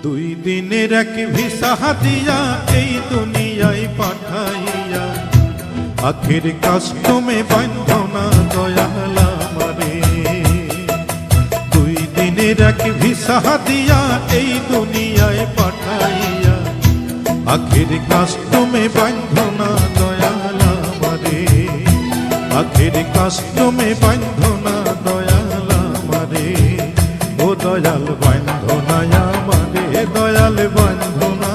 দুই দিনের এক ভিসা দিয়া এই দুনিয়ায় পাঠাইয়া আখের কাস্টমে বান্ধনা দয়াল আমারে। দুই দিনের এক ভিসা দিয়া এই দুনিয়ায় পাঠাইয়া আখের কাস্টমে বান্ধনা দয়াল আমারে। আখের কাস্টমে বান্ধনা দয়াল আমারে। ও দয়াল বান্ধনা আমারে, দয়াল বান্ধনা